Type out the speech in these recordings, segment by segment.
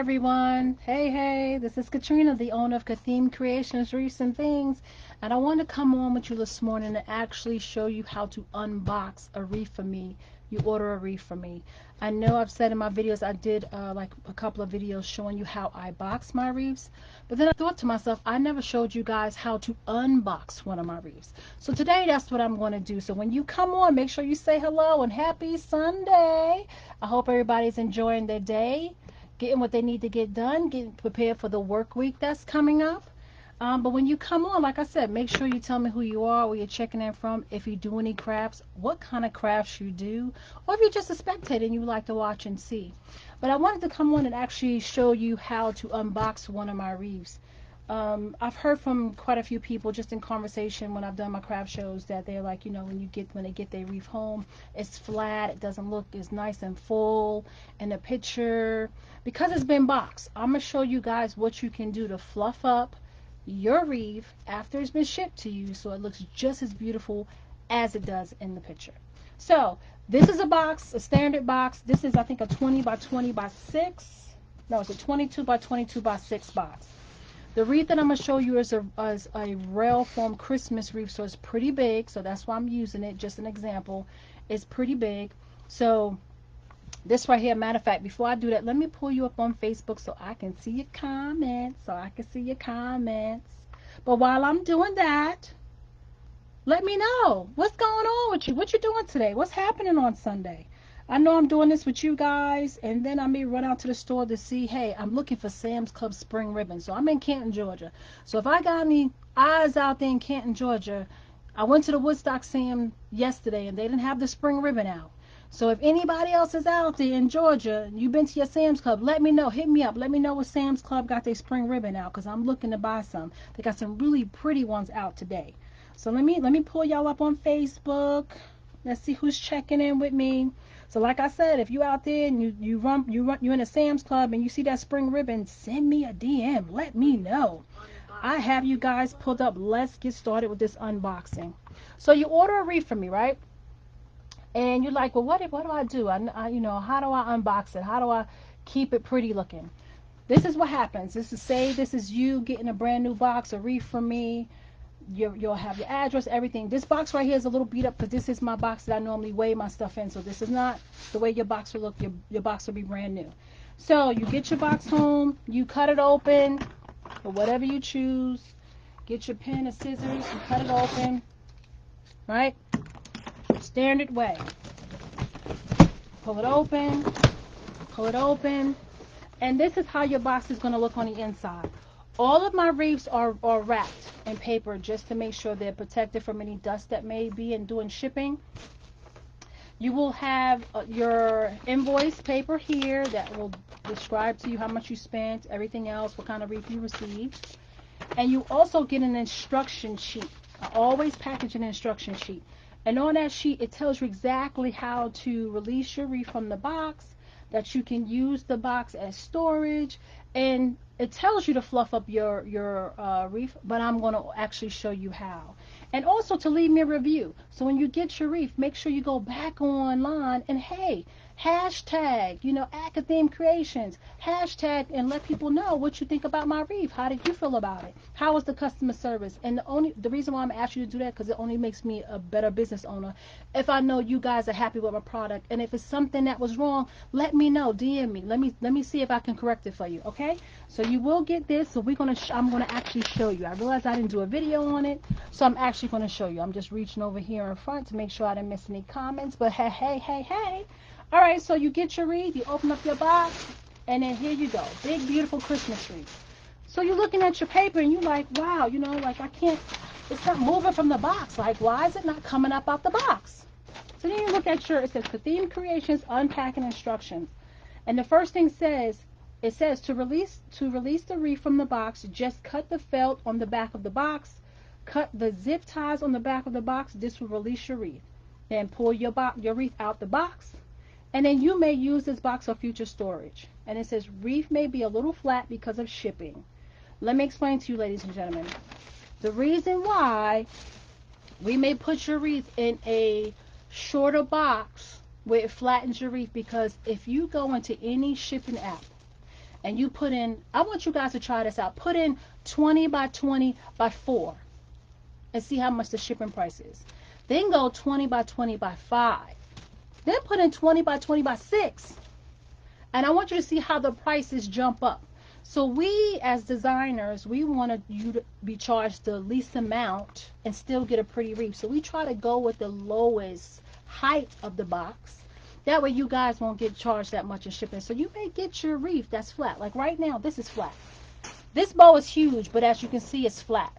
everyone. Hey, this is Katrina, the owner of Kathemes Creations Wreaths Things. And I want to come on with you this morning and actually show you how to unbox a wreath for me. You order a wreath from me. I know I've said in my videos, I did like a couple of videos showing you how I box my wreaths. But then I thought to myself, I never showed you guys how to unbox one of my wreaths. So today, that's what I'm going to do. So when you come on, make sure you say hello and happy Sunday. I hope everybody's enjoying their day, getting what they need to get done, getting prepared for the work week that's coming up. But when you come on, like I said, make sure you tell me who you are, where you're checking in from, if you do any crafts, what kind of crafts you do, or if you're just a spectator and you like to watch and see. But I wanted to come on and actually show you how to unbox one of my wreaths. I've heard from quite a few people just in conversation when I've done my craft shows that they're like, when they get their wreath home, it's flat, it doesn't look as nice and full in the picture because it's been boxed. I'm gonna show you guys what you can do to fluff up your wreath after it's been shipped to you so it looks just as beautiful as it does in the picture. So this is a box, a standard box. This is, I think, a 20 by 20 by 6. No, it's a 22 by 22 by 6 box. The wreath that I'm going to show you is a rail foam Christmas wreath, so it's pretty big. So that's why I'm using it, just an example. It's pretty big. So this right here, matter of fact, before I do that, let me pull you up on Facebook so I can see your comments. But while I'm doing that, let me know what's going on with you. What you doing today? What's happening on Sunday? I know I'm doing this with you guys, and then I may run out to the store to see, hey, I'm looking for Sam's Club spring ribbon. So I'm in Canton, Georgia. So if I got any eyes out there in Canton, Georgia, I went to the Woodstock Sam yesterday, and they didn't have the spring ribbon out. So if anybody else is out there in Georgia, you've been to your Sam's Club, let me know. Hit me up. Let me know what Sam's Club got their spring ribbon out, because I'm looking to buy some. They got some really pretty ones out today. So let me pull y'all up on Facebook. Let's see who's checking in with me. So like I said, if you out there and you're in a Sam's Club and you see that spring ribbon, send me a DM. Let me know. I have you guys pulled up. Let's get started with this unboxing. So you order a wreath from me, right? And you're like, well, what do I do? How do I unbox it? How do I keep it pretty looking? This is what happens. This is you getting a brand new box, a wreath from me. You'll have your address, everything. This box right here is a little beat up because this is my box that I normally weigh my stuff in. So this is not the way your box will look. Your box will be brand new. So you get your box home, you cut it open, or whatever you choose. Get your pen and scissors, you cut it open, right? Standard way. Pull it open, and this is how your box is going to look on the inside. All of my wreaths are wrapped in paper just to make sure they're protected from any dust that may be in doing shipping. You will have your invoice paper here that will describe to you how much you spent, everything else, what kind of wreath you received. And you also get an instruction sheet. I always package an instruction sheet. And on that sheet, it tells you exactly how to release your wreath from the box, that you can use the box as storage, and it tells you to fluff up your wreath, but I'm going to actually show you how. And also to leave me a review. So when you get your wreath, make sure you go back online and, hey, hashtag, at Kathemes Creations, hashtag, and let people know what you think about my wreath. How did you feel about it? How was the customer service? And the reason why I'm asking you to do that, because it only makes me a better business owner if I know you guys are happy with my product. And if it's something that was wrong, let me know. DM me. Let me see if I can correct it for you. Okay? So you will get this. So I'm gonna actually show you. I realized I didn't do a video on it, so I'm actually gonna show you. I'm just reaching over here in front to make sure I didn't miss any comments. But hey. All right, so you get your wreath, you open up your box, and then here you go. Big, beautiful Christmas wreath. So you're looking at your paper, and you're like, wow, I can't, it's not moving from the box. Like, why is it not coming up out the box? So then you look at it says Kathemes Creations Unpacking Instructions. And the first thing it says to release the wreath from the box, just cut the felt on the back of the box, cut the zip ties on the back of the box. This will release your wreath. Then pull your wreath out the box. And then you may use this box for future storage. And it says wreath may be a little flat because of shipping. Let me explain to you, ladies and gentlemen. The reason why we may put your wreath in a shorter box where it flattens your wreath, because if you go into any shipping app and you put in, I want you guys to try this out. Put in 20 by 20 by 4 and see how much the shipping price is. Then go 20 by 20 by 5. Then put in 20 by 20 by 6. And I want you to see how the prices jump up. So we as designers, we want you to be charged the least amount and still get a pretty wreath. So we try to go with the lowest height of the box. That way you guys won't get charged that much in shipping. So you may get your wreath that's flat. Like right now, this is flat. This bow is huge, but as you can see, it's flat.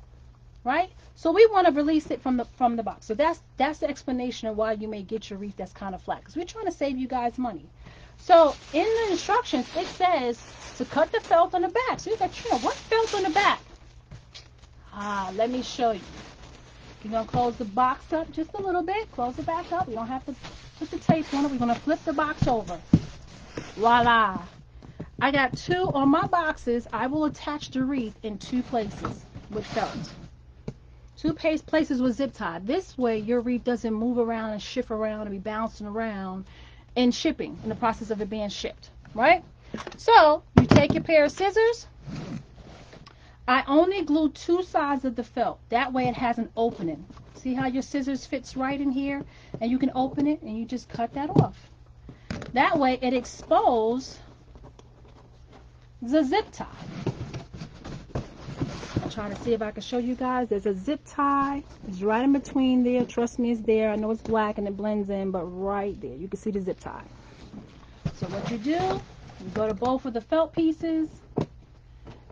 Right? So we want to release it from the box. So that's the explanation of why you may get your wreath that's kind of flat. Because we're trying to save you guys money. So in the instructions, it says to cut the felt on the back. So you're like, Trina, what felt on the back? Let me show you. You're going to close the box up just a little bit. Close it back up. You don't have to put the tape on it. We're going to flip the box over. Voila. I got 2 on my boxes. I will attach the wreath in 2 places with felt. 2 places with zip tie. This way your wreath doesn't move around and shift around and be bouncing around in shipping, in the process of it being shipped, right? So you take your pair of scissors. I only glue 2 sides of the felt. That way it has an opening. See how your scissors fits right in here? And you can open it and you just cut that off. That way it exposes the zip tie. I'm trying to see if I can show you guys. There's a zip tie. It's right in between there. Trust me, it's there. I know it's black and it blends in, but right there, you can see the zip tie. So what you do, you go to both of the felt pieces.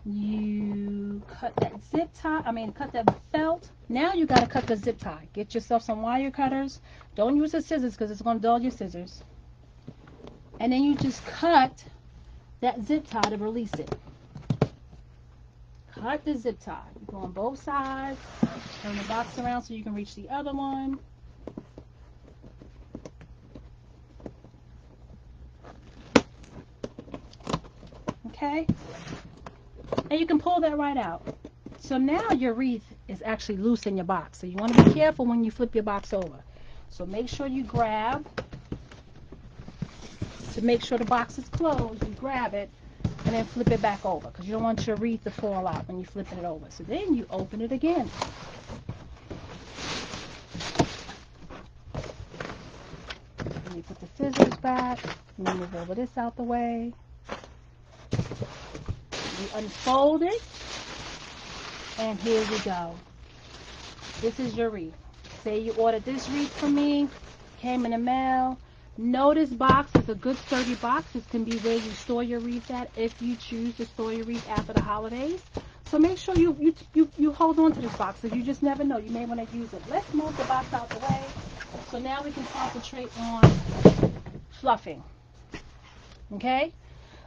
You cut that zip tie. Cut that felt. Now you got to cut the zip tie. Get yourself some wire cutters. Don't use the scissors because it's going to dull your scissors. And then you just cut that zip tie to release it. Cut the zip tie. You go on both sides. Turn the box around so you can reach the other one. Okay? And you can pull that right out. So now your wreath is actually loose in your box. So you want to be careful when you flip your box over. So make sure you grab, to make sure the box is closed, you grab it and then flip it back over because you don't want your wreath to fall out when you're flipping it over. So then you open it again. And you put the scissors back. And then move over this out the way. You unfold it. And here we go. This is your wreath. Say you ordered this wreath from me. Came in the mail. No, this box is a good sturdy box. This can be where you store your wreath at if you choose to store your wreath after the holidays. So make sure you hold on to this box because you just never know. You may want to use it. Let's move the box out the way. So now we can concentrate on fluffing. Okay?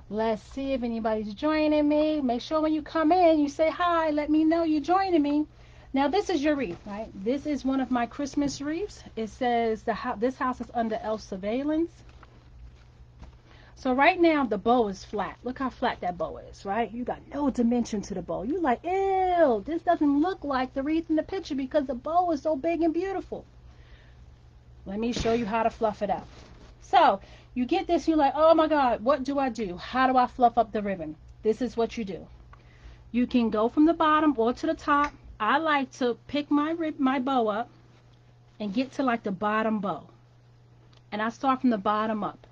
Let's see if anybody's joining me. Make sure when you come in, you say hi. Let me know you're joining me. Now, this is your wreath, right? This is one of my Christmas wreaths. It says this house is under elf surveillance. So right now, the bow is flat. Look how flat that bow is, right? You got no dimension to the bow. You're like, ew, this doesn't look like the wreath in the picture because the bow is so big and beautiful. Let me show you how to fluff it up. So you get this, you're like, oh my God, what do I do? How do I fluff up the ribbon? This is what you do. You can go from the bottom or to the top. I like to pick my bow up and get to like the bottom bow. And I start from the bottom up.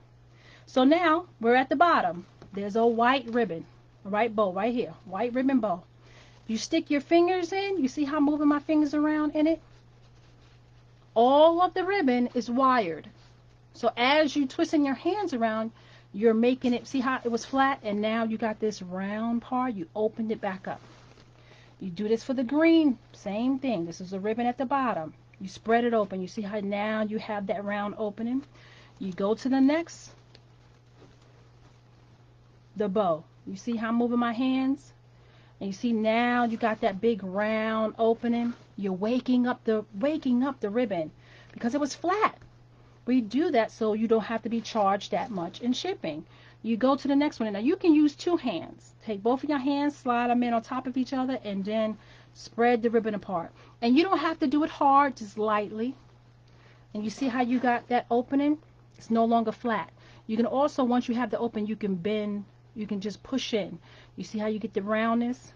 So now we're at the bottom. There's a white ribbon, a right bow right here, white ribbon bow. You stick your fingers in. You see how I'm moving my fingers around in it? All of the ribbon is wired. So as you twisting your hands around, you're making it, see how it was flat and now you got this round part, you opened it back up. You do this for the green, same thing. This is a ribbon at the bottom. You spread it open. You see how now you have that round opening. You go to the next, the bow. You see how I'm moving my hands? And you see now you got that big round opening. You're waking up the ribbon because it was flat. We do that so you don't have to be charged that much in shipping. You go to the next one. Now you can use 2 hands. Take both of your hands, slide them in on top of each other, and then spread the ribbon apart. And you don't have to do it hard, just lightly. And you see how you got that opening? It's no longer flat. You can also, once you have the open, you can bend You can just push in. You see how you get the roundness?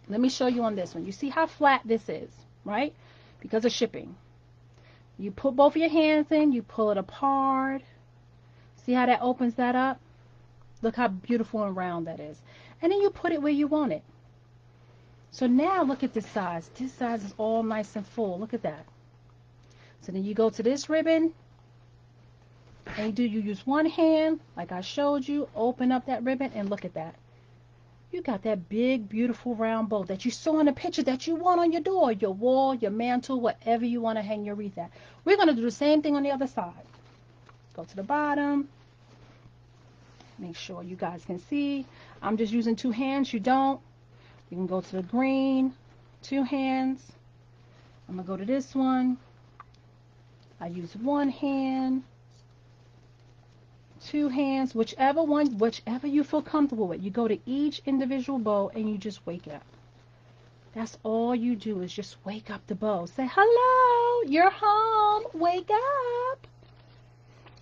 Let me show you on this one. You see how flat this is, right? Because of shipping. You put both of your hands in, you pull it apart. See how that opens that up? Look how beautiful and round that is. And then you put it where you want it. So now look at this size. This size is all nice and full. Look at that. So then you go to this ribbon, and you use one hand, like I showed you, open up that ribbon, and look at that. You got that big, beautiful round bow that you saw in the picture that you want on your door, your wall, your mantle, whatever you want to hang your wreath at. We're going to do the same thing on the other side. Go to the bottom. Make sure you guys can see. I'm just using two hands. You don't. You can go to the green, two hands. I'm going to go to this one. I use one hand. Two hands, whichever you feel comfortable with. You go to each individual bow and you just wake up. That's all you do is just wake up the bow. Say, hello, you're home. Wake up.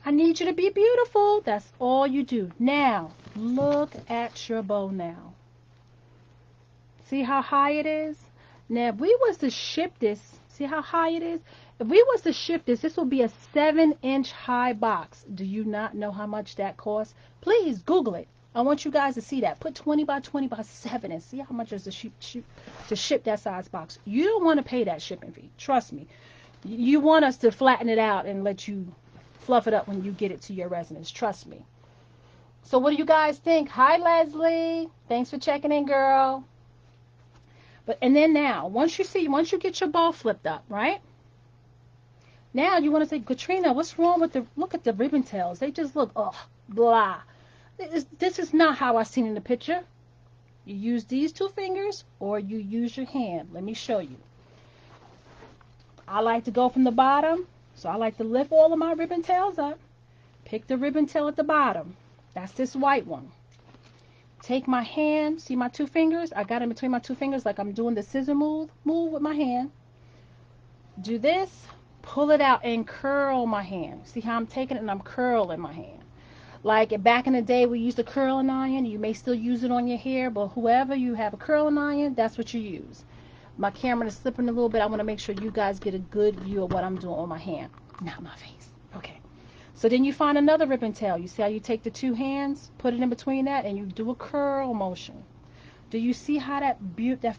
I need you to be beautiful. That's all you do. Now, look at your bow now. See how high it is? Now, if we was to ship this, see how high it is? If we was to ship this, this will be a 7-inch high box. Do you not know how much that costs? Please Google it. I want you guys to see that. Put 20 by 20 by 7 and see how much is to ship that size box. You don't want to pay that shipping fee. Trust me. You want us to flatten it out and let you fluff it up when you get it to your residence. Trust me. So what do you guys think? Hi, Leslie. Thanks for checking in, girl. And then now, once you get your bow flipped up, right? Now you want to say, Katrina, what's wrong with look at the ribbon tails. They just look, blah. This is not how I seen in the picture. You use these two fingers or you use your hand. Let me show you. I like to go from the bottom. So I like to lift all of my ribbon tails up. Pick the ribbon tail at the bottom. That's this white one. Take my hand. See my two fingers? I got in between my two fingers like I'm doing the scissor move with my hand. Do this. Pull it out and curl my hand. See how I'm taking it and I'm curling my hand. Like back in the day we used a curling iron. You may still use it on your hair, but whoever you have a curling iron, that's what you use. My camera is slipping a little bit. I want to make sure you guys get a good view of what I'm doing on my hand, not my face. Okay. So then you find another ribbon tail. You see how you take the two hands, put it in between that, and you do a curl motion. Do you see how that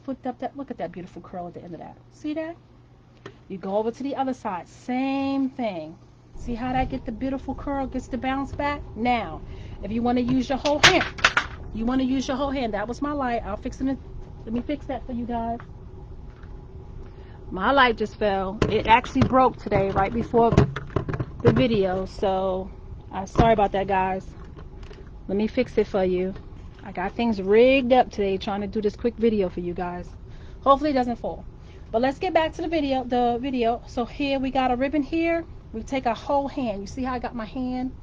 flipped up? Look at that beautiful curl at the end of that. See that? You go over to the other side. Same thing. See how that get the beautiful curl, gets the bounce back? Now, if you want to use your whole hand, That was my light. Let me fix that for you guys. My light just fell. It actually broke today right before the video. So, I'm sorry about that, guys. Let me fix it for you. I got things rigged up today trying to do this quick video for you guys. Hopefully it doesn't fall. But let's get back to the video. So here we got a ribbon here. We take a whole hand. You see how I got my hand?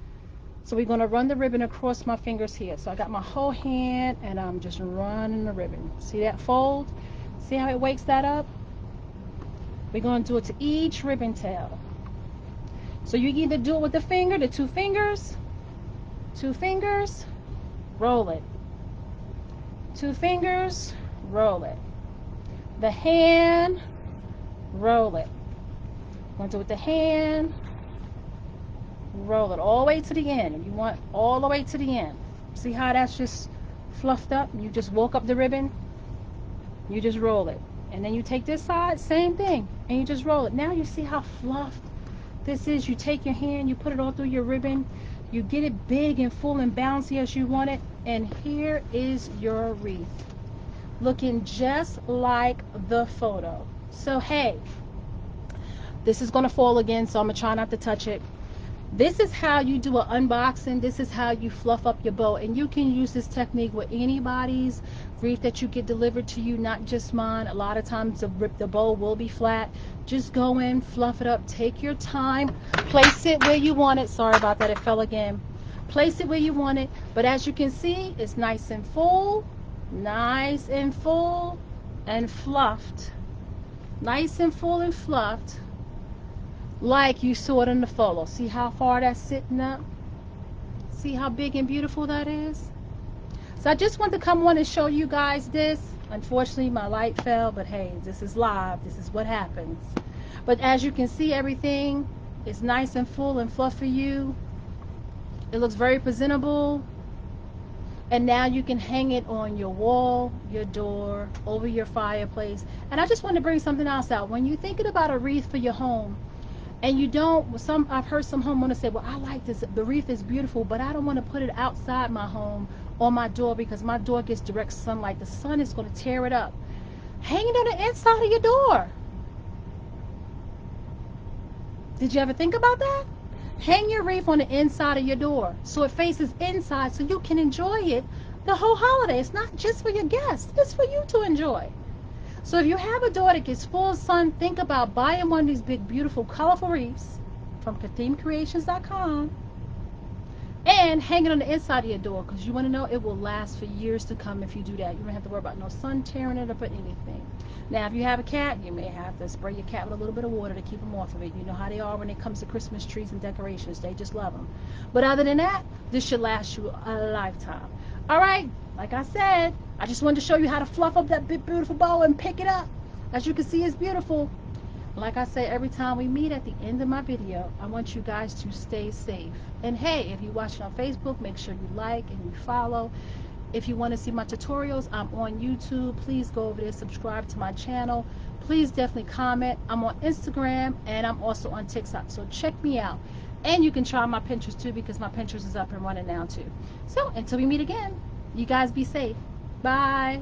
So we're going to run the ribbon across my fingers here. So I got my whole hand and I'm just running the ribbon. See that fold? See how it wakes that up? We're going to do it to each ribbon tail. So you either do it with the finger, the two fingers, roll it. Two fingers, roll it. The hand, roll it. I'm going to do it with the hand, roll it all the way to the end. You want all the way to the end. See how that's just fluffed up? You just woke up the ribbon. You just roll it. And then you take this side, same thing. And you just roll it. Now you see how fluffed this is. You take your hand, you put it all through your ribbon. You get it big and full and bouncy as you want it. And here is your wreath. Looking just like the photo. So hey, this is going to fall again, so I'm going to try not to touch it. This is how you do an unboxing. This is how you fluff up your bow. And you can use this technique with anybody's wreath that you get delivered to you, not just mine. A lot of times the bow will be flat. Just go in, fluff it up, take your time, place it where you want it. Sorry about that, it fell again. Place it where you want it. But as you can see, it's nice and full and fluffed. Nice and full and fluffed. Like you saw it in the photo. See how far that's sitting up? See how big and beautiful that is? So I just wanted to come on and show you guys this. Unfortunately, my light fell, but hey, this is live. This is what happens. But as you can see, everything is nice and full and fluff for you. It looks very presentable. And now you can hang it on your wall, your door, over your fireplace. And I just want to bring something else out. When you're thinking about a wreath for your home, and you don't, I've heard some homeowners say, well, I like this, the wreath is beautiful, but I don't want to put it outside my home on my door because my door gets direct sunlight. The sun is going to tear it up. Hang it on the inside of your door. Did you ever think about that? Hang your wreath on the inside of your door so it faces inside so you can enjoy it the whole holiday. It's not just for your guests, it's for you to enjoy. So if you have a door that gets full sun, think about buying one of these big, beautiful, colorful wreaths from kathemescreations.com and hang it on the inside of your door, because you want to know it will last for years to come if you do that. You don't have to worry about no sun tearing it up or anything. Now, if you have a cat, you may have to spray your cat with a little bit of water to keep them off of it. You know how they are when it comes to Christmas trees and decorations. They just love them. But other than that, this should last you a lifetime. All right, like I said, I just wanted to show you how to fluff up that big, beautiful bow and pick it up. As you can see, it's beautiful. Like I say every time we meet at the end of my video, I want you guys to stay safe. And hey, if you're watching on Facebook, make sure you like and you follow. If you want to see my tutorials, I'm on YouTube. Please go over there, subscribe to my channel. Please definitely comment. I'm on Instagram and I'm also on TikTok. So check me out. And you can try my Pinterest too, because my Pinterest is up and running now too. So until we meet again, you guys be safe. Bye.